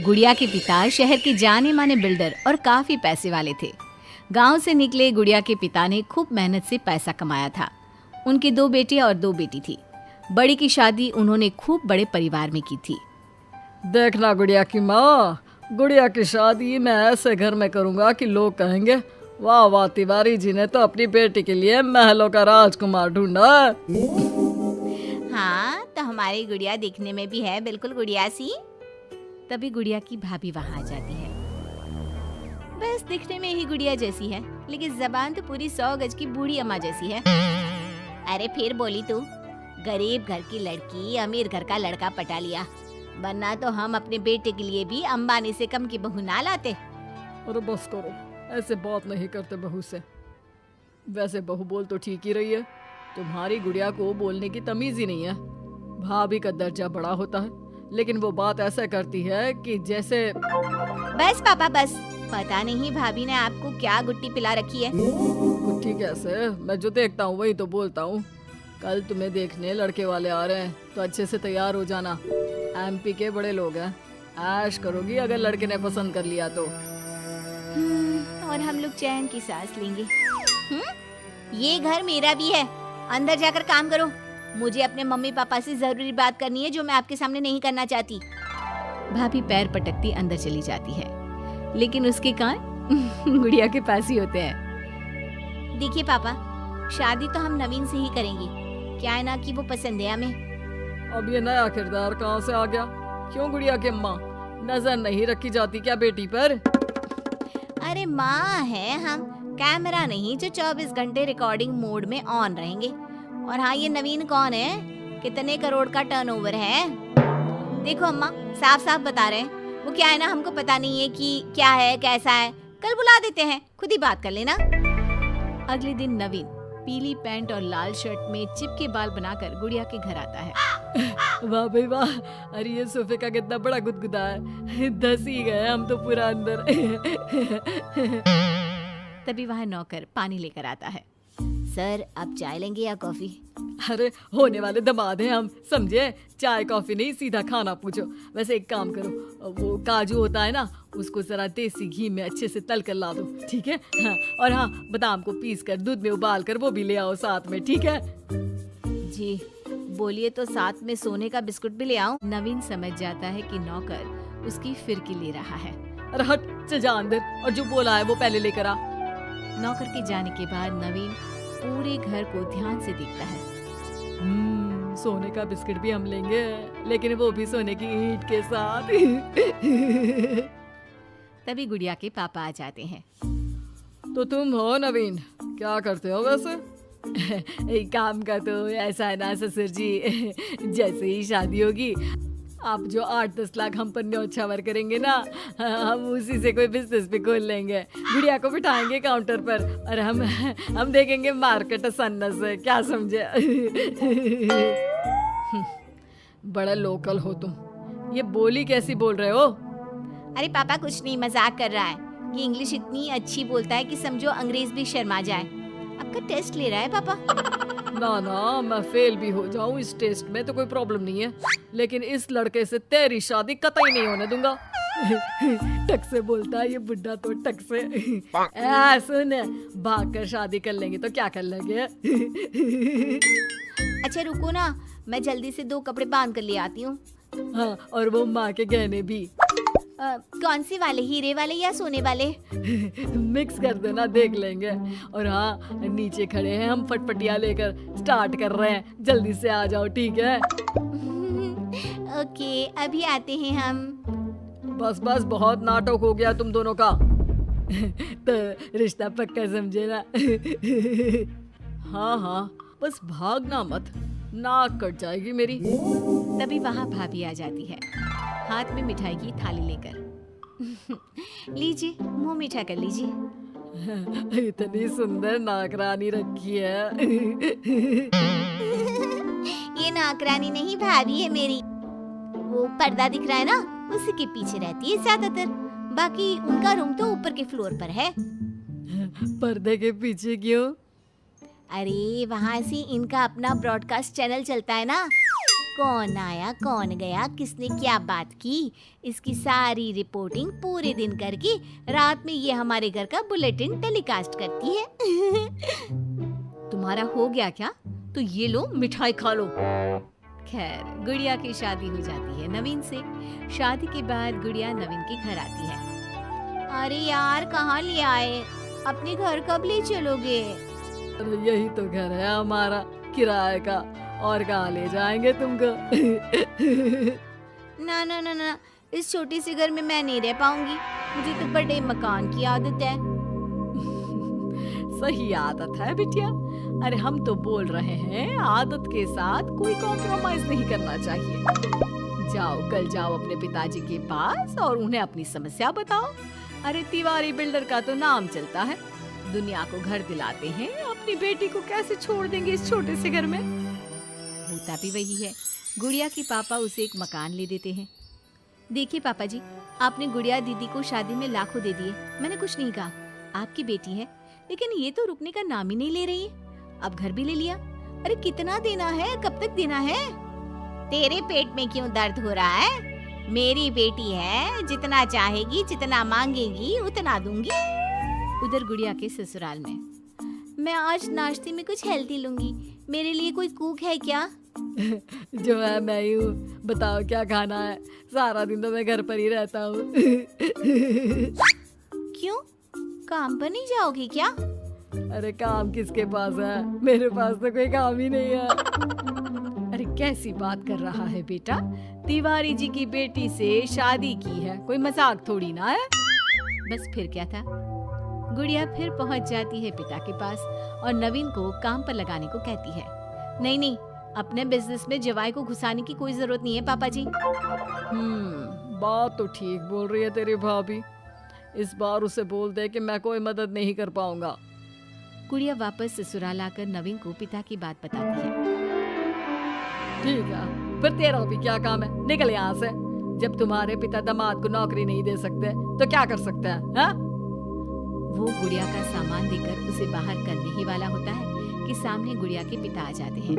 गुड़िया के पिता शहर के जाने माने बिल्डर और काफी पैसे वाले थे। गांव से निकले गुड़िया के पिता ने खूब मेहनत से पैसा कमाया था। उनके 2 बेटे और 2 बेटी थी। बड़ी की शादी उन्होंने खूब बड़े परिवार में की थी। देखना गुड़िया की माँ, गुड़िया की शादी मैं ऐसे घर में करूँगा कि लोग कहेंगे वाह वाह, तिवारी जी ने तो अपनी बेटी के लिए महलों का राजकुमार ढूंढा। हाँ, तो हमारी गुड़िया दिखने में भी है बिल्कुल गुड़िया सी। तभी गुड़िया की भाभी वहाँ आ जाती है। बस दिखने में ही गुड़िया जैसी है, लेकिन जबान तो पूरी 100 गज की बूढ़ी अम्मा जैसी है। अरे फिर बोली तू, गरीब घर की लड़की अमीर घर का लड़का पटा लिया, वरना तो हम अपने बेटे के लिए भी अंबानी से कम की बहू ना लाते। अरे बस करो, ऐसे बात नहीं करते बहू से। वैसे बहू बोल तो ठीक ही रही है, तुम्हारी गुड़िया को बोलने की तमीज ही नहीं है। भाभी का दर्जा बड़ा होता है, लेकिन वो बात ऐसा करती है कि जैसे। बस पापा बस, पता नहीं भाभी ने आपको क्या गुट्टी पिला रखी है। गुट्टी कैसे, मैं जो देखता हूँ वही तो बोलता हूँ। कल तुम्हें देखने लड़के वाले आ रहे हैं, तो अच्छे से तैयार हो जाना। एमपी के बड़े लोग हैं, ऐश करोगी अगर लड़के ने पसंद कर लिया तो। और हम लोग चैन की सांस लेंगे। ये घर मेरा भी है, अंदर जाकर काम करो। मुझे अपने मम्मी पापा से जरूरी बात करनी है जो मैं आपके सामने नहीं करना चाहती। भाभी पैर पटकती अंदर चली जाती है, लेकिन उसके कान गुड़िया के पास ही होते हैं। देखिए पापा, शादी तो हम नवीन से ही करेंगे, क्या है ना कि वो पसंद है हमें। अब ये नया किरदार कहाँ से आ गया? क्यों गुड़िया के माँ, नजर नहीं रखी जाती क्या बेटी पर? अरे माँ है हम, कैमरा नहीं जो 24 घंटे रिकॉर्डिंग मोड में ऑन रहेंगे। और हाँ, ये नवीन कौन है, कितने करोड़ का टर्नओवर है? देखो अम्मा, साफ साफ बता रहे हैं, वो क्या है ना, हमको पता नहीं है कि क्या है कैसा है। कल बुला देते हैं, खुद ही बात कर लेना। अगले दिन नवीन पीली पैंट और लाल शर्ट में चिपके बाल बनाकर गुड़िया के घर आता है। वाह भाई वाह, अरे ये सोफे का कितना बड़ा गुदगुदा है, धस ही गए हम तो पूरा अंदर। तभी वहाँ नौकर पानी लेकर आता है। सर, आप चाय लेंगे या कॉफी? अरे होने वाले दामाद हैं हम, समझे? चाय कॉफी नहीं, सीधा खाना पूछो। वैसे एक काम करो, वो काजू होता है ना, उसको जरा देसी घी में अच्छे से तल कर ला दो, ठीक है? हाँ, और हाँ, बादाम को पीस कर दूध में उबाल कर वो भी ले आओ साथ में, ठीक है? जी बोलिए, तो साथ में सोने का बिस्कुट भी ले आऊं? नवीन समझ जाता है कि नौकर उसकी फिरकी ले रहा है। अरे हट, चल जा अंदर, और जो बोला है वो पहले लेकर आ। नौकर के जाने के बाद नवीन पूरे घर को ध्यान से देखता है। सोने का बिस्किट भी हम लेंगे, लेकिन वो भी सोने की ईंट के साथ। तभी गुड़िया के पापा आ जाते हैं। तो तुम हो नवीन, क्या करते हो वैसे? एक काम का तो ऐसा है ना ससुर जी, जैसे ही शादी होगी आप जो 8-10 लाख हम पर न्योछावर करेंगे ना, हम उसी से कोई बिजनेस भी खोल लेंगे। गुड़िया को बिठाएंगे काउंटर पर और हम देखेंगे मार्केट सन्नत से, क्या समझे? बड़ा लोकल हो तुम, ये बोली कैसी बोल रहे हो? अरे पापा कुछ नहीं, मजाक कर रहा है। ये इंग्लिश इतनी अच्छी बोलता है कि समझो अंग्रेज भी शर्मा जाए। आपका टेस्ट ले रहा है पापा? ना ना, मैं फेल भी हो जाऊं इस टेस्ट में तो कोई प्रॉब्लम नहीं है, लेकिन इस लड़के से तेरी शादी कतई नहीं होने दूंगा। टक से बोलता है ये बुड्ढा तो, टक से। सुन, भाग कर शादी कर लेंगे तो क्या कर लेंगे? अच्छा रुको ना, मैं जल्दी से 2 कपड़े बांध कर ले आती हूँ। हाँ, और वो माँ के गहने भी। कौन से वाले, हीरे वाले या सोने वाले? मिक्स कर देना, देख लेंगे। और हाँ, नीचे खड़े हैं हम फटफटिया लेकर, स्टार्ट कर रहे हैं, जल्दी से आ जाओ, ठीक है? ओके, अभी आते हैं हम। बस बस, बहुत नाटक हो गया तुम दोनों का। तो रिश्ता पक्का समझे ना? हाँ हाँ, बस भागना मत, नाक कट जाएगी मेरी। तभी वहाँ भाभी आ जाती है, हाथ में मिठाई की थाली लेकर। लीजिए, मुंह मीठा कर लीजिए। इतनी सुंदर नाकरानी रखी है। ये नाकरानी नहीं, भाभी है मेरी। वो पर्दा दिख रहा है ना, उसी के पीछे रहती है ज्यादातर, बाकी उनका रूम तो ऊपर के फ्लोर पर है। पर्दे के पीछे क्यों? अरे वहाँ से इनका अपना ब्रॉडकास्ट चैनल चलता है ना, कौन आया कौन गया, किसने क्या बात की, इसकी सारी रिपोर्टिंग पूरे दिन करके रात में ये हमारे घर का बुलेटिन टेलीकास्ट करती है। तुम्हारा हो गया क्या? तो ये लो मिठाई खा लो। खैर, गुड़िया की शादी हो जाती है नवीन से। शादी के बाद गुड़िया नवीन के घर आती है। अरे यार, कहाँ ले आए? अपने घर कब ले चलोगे? अरे यही तो घर है हमारा किराए का, और कहाँ ले जाएंगे तुमको? ना ना ना ना, इस छोटी सी घर में मैं नहीं रह पाऊंगी। मुझे तो बड़े मकान की आदत है। सही आदत है बिटिया। अरे हम तो बोल रहे हैं आदत के साथ कोई कॉम्प्रोमाइज नहीं करना चाहिए। जाओ, कल जाओ अपने पिताजी के पास और उन्हें अपनी समस्या बताओ। अरे तिवारी बिल्डर का तो नाम चलता है, दुनिया को घर दिलाते हैं, अपनी बेटी को कैसे छोड़ देंगे इस छोटे से घर में? होता भी वही है। गुड़िया के पापा उसे एक मकान ले देते हैं। देखिए पापा जी, आपने गुड़िया दीदी को शादी में लाखों दे दिए, मैंने कुछ नहीं कहा। आपकी बेटी है, लेकिन ये तो रुकने का नाम ही नहीं ले रही है। अब घर भी ले लिया। अरे कितना देना है, कब तक देना है? तेरे पेट में क्यों दर्द हो रहा है? मेरी बेटी है, जितना चाहेगी, जितना मांगेगी उतना दूंगी। उधर गुड़िया के ससुराल में, मैं आज नाश्ते में कुछ हेल्दी लूंगी, मेरे लिए कोई कुक है क्या? जो है मैं ही हूँ, बताओ क्या खाना है? सारा दिन तो मैं घर पर ही रहता हूँ। क्यों, काम पर नहीं जाओगी क्या? अरे काम किसके पास है? मेरे पास तो कोई काम ही नहीं है। अरे कैसी बात कर रहा है बेटा? तिवारी जी की बेटी से शादी की है, कोई मजाक थोड़ी ना है। बस फिर क्या था, गुड़िया फिर पहुंच जाती है पिता के पास और नवीन को काम पर लगाने को कहती है। नहीं नहीं, अपने बिजनेस में जवाई को घुसाने की कोई जरूरत नहीं है पापा जी। बात तो ठीक बोल रही है तेरी भाभी। इस बार उसे बोल दे कि मैं कोई मदद नहीं कर पाऊंगा। गुड़िया वापस ससुराल आकर नवीन को पिता की बात बताती है। ठीक है, फिर तेरा भी क्या काम है? निकल यहाँ से। जब तुम्हारे पिता दामाद को नौकरी नहीं दे सकते तो क्या कर सकते हैं? हाँ? वो गुड़िया का सामान देकर उसे बाहर करने ही वाला होता है कि सामने गुड़िया के पिता आ जाते हैं।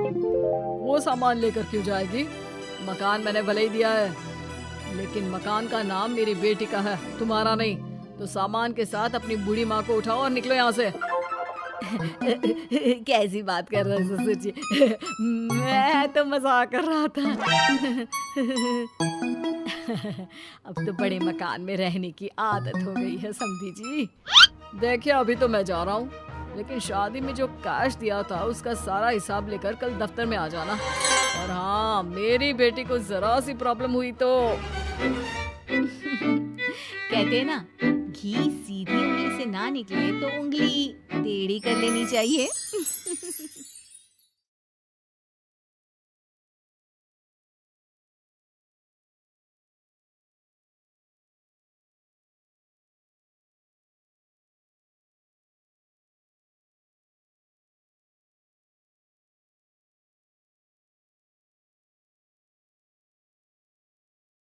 वो सामान लेकर क्यों जाएगी? मकान मैंने भले ही दिया है, लेकिन मकान का नाम मेरी बेटी का है, तुम्हारा नहीं। तो सामान के साथ अपनी बूढ़ी माँ को उठाओ और निकलो यहाँ से। कैसी बात कर रहे हैं ससुर जी? मैं तो मजाक कर रहा था। अब तो बड़े मकान में रहने की आदत हो गई है समधी जी। देखिए, अभी तो मैं जा रहा हूँ, लेकिन शादी में जो कैश दिया था उसका सारा हिसाब लेकर कल दफ्तर में आ जाना। और हाँ, मेरी बेटी को जरा सी प्रॉब्लम हुई तो कहते हैं ना, घी सीधी उंगली से ना निकले तो उंगली टेढ़ी कर लेनी चाहिए।